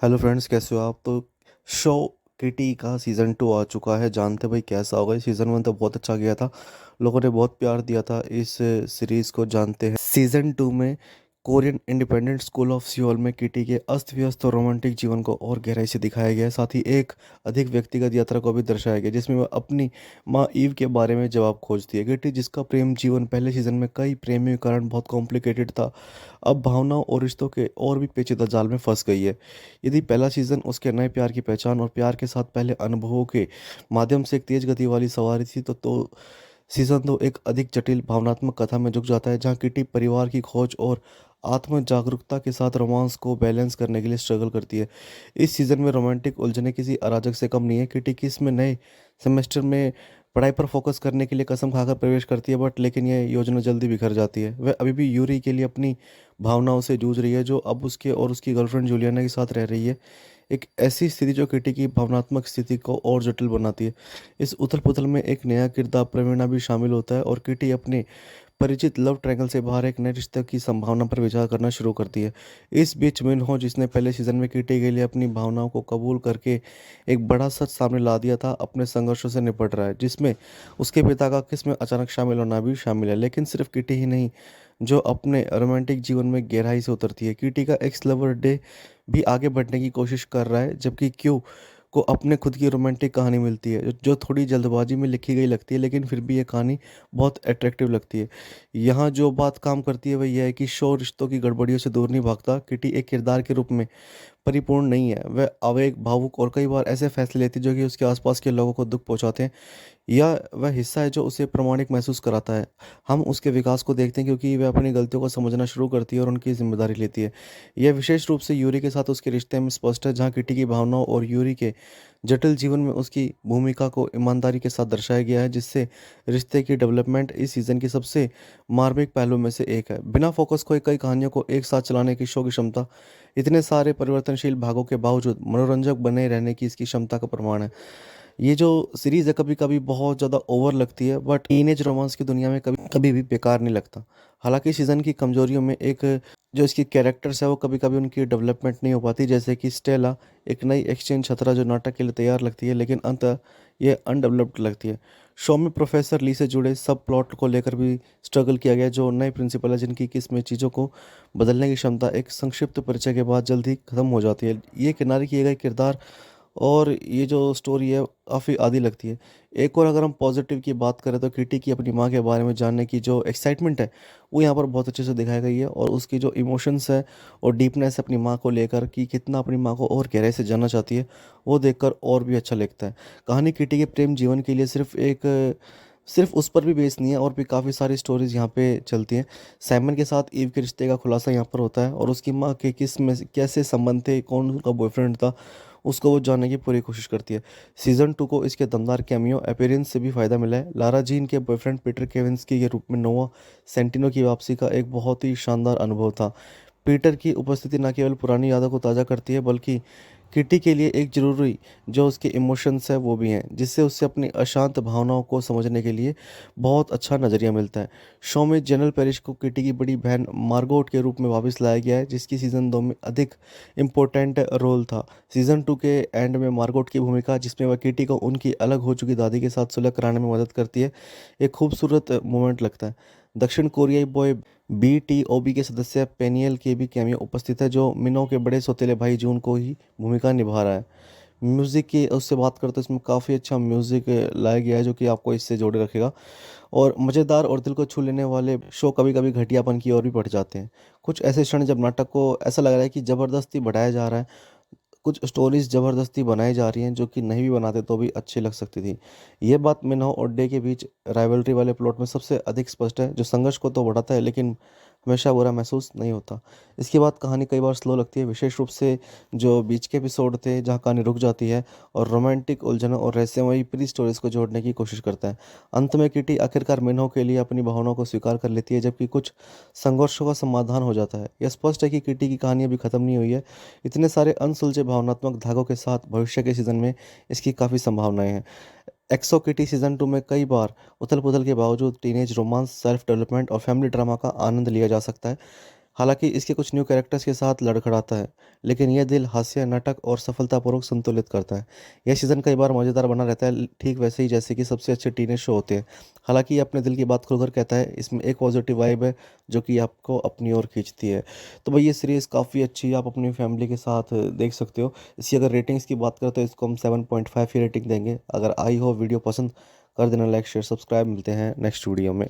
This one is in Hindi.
हेलो फ्रेंड्स, कैसे हो आप? तो शो किटी का सीज़न 2 आ चुका है। जानते भाई कैसा होगा। सीज़न 1 तो बहुत अच्छा गया था, लोगों ने बहुत प्यार दिया था इस सीरीज़ को। जानते हैं सीज़न 2 में Korean independent school of Seoul में किटी के अस्त व्यस्त और रोमांटिक जीवन को और गहराई से दिखाया गया है। साथ ही एक अधिक व्यक्तिगत यात्रा को भी दर्शाया गया, जिसमें वह अपनी माँ ईव के बारे में जवाब खोजती है। किटी, जिसका प्रेम जीवन पहले सीज़न में कई प्रेमियों के कारण बहुत कॉम्प्लिकेटेड था, अब भावनाओं और रिश्तों के और भी पेचीदा जाल में फंस गई है। यदि पहला सीजन उसके नए प्यार की पहचान और प्यार के साथ पहले अनुभवों के माध्यम से एक तेज गति वाली सवारी थी, तो सीजन 2 एक अधिक जटिल भावनात्मक कथा में झुक जाता है, जहाँ किटी परिवार की खोज और आत्म जागरूकता के साथ रोमांस को बैलेंस करने के लिए स्ट्रगल करती है। इस सीजन में रोमांटिक उलझने किसी अराजक से कम नहीं है। किटी किस में नए सेमेस्टर में पढ़ाई पर फोकस करने के लिए कसम खाकर प्रवेश करती है, बट लेकिन यह योजना जल्दी बिखर जाती है। वह अभी भी यूरी के लिए अपनी भावनाओं से जूझ रही है, जो अब उसके और उसकी गर्लफ्रेंड जूलियाना के साथ रह रही है। एक ऐसी स्थिति जो किटी की भावनात्मक स्थिति को और जटिल बनाती है। इस उथल पुथल में एक नया किरदार प्रवीणा भी शामिल होता है, और किटी अपने परिचित लव ट्रायंगल से बाहर एक नए रिश्ते की संभावना पर विचार करना शुरू करती है। इस बीच मिनहो, जिसने पहले सीजन में किटी के लिए अपनी भावनाओं को कबूल करके एक बड़ा सच सामने ला दिया था, अपने संघर्षों से निपट रहा है, जिसमें उसके पिता का किस्म में अचानक शामिल होना भी शामिल है। लेकिन सिर्फ किटी ही नहीं जो अपने रोमांटिक जीवन में गहराई से उतरती है। किटी का एक्स लवर डे भी आगे बढ़ने की कोशिश कर रहा है, जबकि क्यू को अपने खुद की रोमांटिक कहानी मिलती है, जो थोड़ी जल्दबाजी में लिखी गई लगती है, लेकिन फिर भी ये कहानी बहुत अट्रैक्टिव लगती है। यहाँ जो बात काम करती है वह यह है कि शो रिश्तों की गड़बड़ियों से दूर नहीं भागता। किटी एक किरदार के रूप में परिपूर्ण नहीं है। वह आवेग, भावुक और कई बार ऐसे फैसले लेती है जो कि उसके आसपास के लोगों को दुख पहुंचाते हैं। यह वह हिस्सा है जो उसे प्रामाणिक महसूस कराता है। हम उसके विकास को देखते हैं क्योंकि वह अपनी गलतियों को समझना शुरू करती है और उनकी जिम्मेदारी लेती है। यह विशेष रूप से यूरी के साथ उसके रिश्ते में स्पष्ट है, जहाँ किटी की भावनाओं और यूरी के जटिल जीवन में उसकी भूमिका को ईमानदारी के साथ दर्शाया गया है, जिससे रिश्ते की डेवलपमेंट इस सीजन की सबसे मार्मिक पहलुओं में से एक है। बिना फोकस खोए कई कहानियों को एक साथ चलाने की शो की क्षमता इतने सारे परिवर्तनशील भागों के बावजूद मनोरंजक बने रहने की इसकी क्षमता का प्रमाण है। ये जो सीरीज़ है कभी कभी बहुत ज़्यादा ओवर लगती है, बट टीनेज रोमांस की दुनिया में कभी कभी भी बेकार नहीं लगता। हालांकि सीज़न की कमजोरियों में एक जो इसकी कैरेक्टर्स है वो कभी कभी उनकी डेवलपमेंट नहीं हो पाती, जैसे कि स्टेला, एक नई एक्सचेंज छात्रा जो नाटक के लिए तैयार लगती है, लेकिन अंत ये अनडेवलप्ड लगती है। शो में प्रोफेसर ली से जुड़े सब प्लॉट को लेकर भी स्ट्रगल किया गया, जो नए प्रिंसिपल है जिनकी किस्में चीज़ों को बदलने की क्षमता एक संक्षिप्त परिचय के बाद जल्द ही खत्म हो जाती है। ये किनारे किए गए किरदार और ये जो स्टोरी है काफ़ी आदी लगती है। एक और अगर हम पॉजिटिव की बात करें तो किटी की अपनी माँ के बारे में जानने की जो एक्साइटमेंट है वो यहाँ पर बहुत अच्छे से दिखाई गई है, और उसकी जो इमोशंस है और डीपनेस है अपनी माँ को लेकर, कि कितना अपनी माँ को और गहराई से जानना चाहती है, वो देखकर और भी अच्छा लगता है। कहानी किटी के प्रेम जीवन के लिए सिर्फ उस पर भी बेस्ड नहीं है, और भी काफ़ी सारी स्टोरीज यहाँ पे चलती हैं। सैमन के साथ ईव के रिश्ते का खुलासा यहाँ पर होता है, और उसकी माँ के किस में कैसे संबंध थे, कौन उनका बॉयफ्रेंड था, उसको वो जानने की पूरी कोशिश करती है। सीजन 2 को इसके दमदार कैमियो अपीयरेंस से भी फायदा मिला है। लारा जीन के बॉयफ्रेंड पीटर केविंस्की के रूप में नोआ सेंटिनो की वापसी का एक बहुत ही शानदार अनुभव था। पीटर की उपस्थिति न केवल पुरानी यादों को ताज़ा करती है, बल्कि किटी के लिए एक जरूरी जो उसके इमोशंस है वो भी हैं, जिससे उससे अपनी अशांत भावनाओं को समझने के लिए बहुत अच्छा नज़रिया मिलता है। शो में जनरल पेरिश को किटी की बड़ी बहन मार्गोट के रूप में वापस लाया गया है, जिसकी सीजन 2 में अधिक इम्पोर्टेंट रोल था। सीजन 2 के एंड में मार्गोट की भूमिका, जिसमें वह किटी को उनकी अलग हो चुकी दादी के साथ सुलह कराने में मदद करती है, एक खूबसूरत मोमेंट लगता है। दक्षिण कोरियाई बॉय बीटीओबी के सदस्य पेनियल के भी कैमियो उपस्थित है, जो मिनो के बड़े सौतेले भाई जून को ही भूमिका निभा रहा है। म्यूज़िक की उससे बात करते हैं, इसमें काफ़ी अच्छा म्यूज़िक लाया गया है, जो कि आपको इससे जोड़े रखेगा। और मज़ेदार और दिल को छू लेने वाले शो कभी कभी घटियापन की ओर भी बढ़ जाते हैं। कुछ ऐसे क्षण जब नाटक को ऐसा लग रहा है कि ज़बरदस्ती बढ़ाया जा रहा है, कुछ स्टोरीज ज़बरदस्ती बनाई जा रही हैं जो कि नहीं भी बनाते तो भी अच्छी लग सकती थी। ये बात मिन्हो और डे के बीच राइवलरी वाले प्लॉट में सबसे अधिक स्पष्ट है, जो संघर्ष को तो बढ़ाता है लेकिन हमेशा बुरा महसूस नहीं होता। इसके बाद कहानी कई बार स्लो लगती है, विशेष रूप से जो बीच के एपिसोड थे जहाँ कहानी रुक जाती है, और रोमांटिक उलझनों और रहस्यमयी प्री स्टोरीज को जोड़ने की कोशिश करता है। अंत में किटी आखिरकार मिन्हो के लिए अपनी भावनाओं को स्वीकार कर लेती है, जबकि कुछ संघर्षों का समाधान हो जाता है। यह स्पष्ट है कि किटी की कहानी अभी खत्म नहीं हुई है। इतने सारे अनसुलझे भावनात्मक धागों के साथ भविष्य के सीजन में इसकी काफ़ी संभावनाएं हैं। एक्सो किटी सीजन 2 में कई बार उथल पुथल के बावजूद टीनेज रोमांस, सेल्फ डेवलपमेंट और फैमिली ड्रामा का आनंद लिया जा सकता है। हालांकि इसके कुछ न्यू कैरेक्टर्स के साथ लड़खड़ाता है, लेकिन यह दिल हास्य, नाटक और सफलतापूर्वक संतुलित करता है। यह सीज़न कई बार मज़ेदार बना रहता है, ठीक वैसे ही जैसे कि सबसे अच्छे टीनेज शो होते हैं। हालांकि ये अपने दिल की बात खुलकर कहता है, इसमें एक पॉजिटिव वाइब है जो कि आपको अपनी ओर खींचती है। तो भाई ये सीरीज़ काफ़ी अच्छी है, आप अपनी फैमिली के साथ देख सकते हो। इसकी अगर रेटिंग्स की बात करें तो इसको हम 7.5 की रेटिंग देंगे। अगर आई हो वीडियो पसंद कर देना, लाइक शेयर सब्सक्राइब। मिलते हैं नेक्स्ट वीडियो में।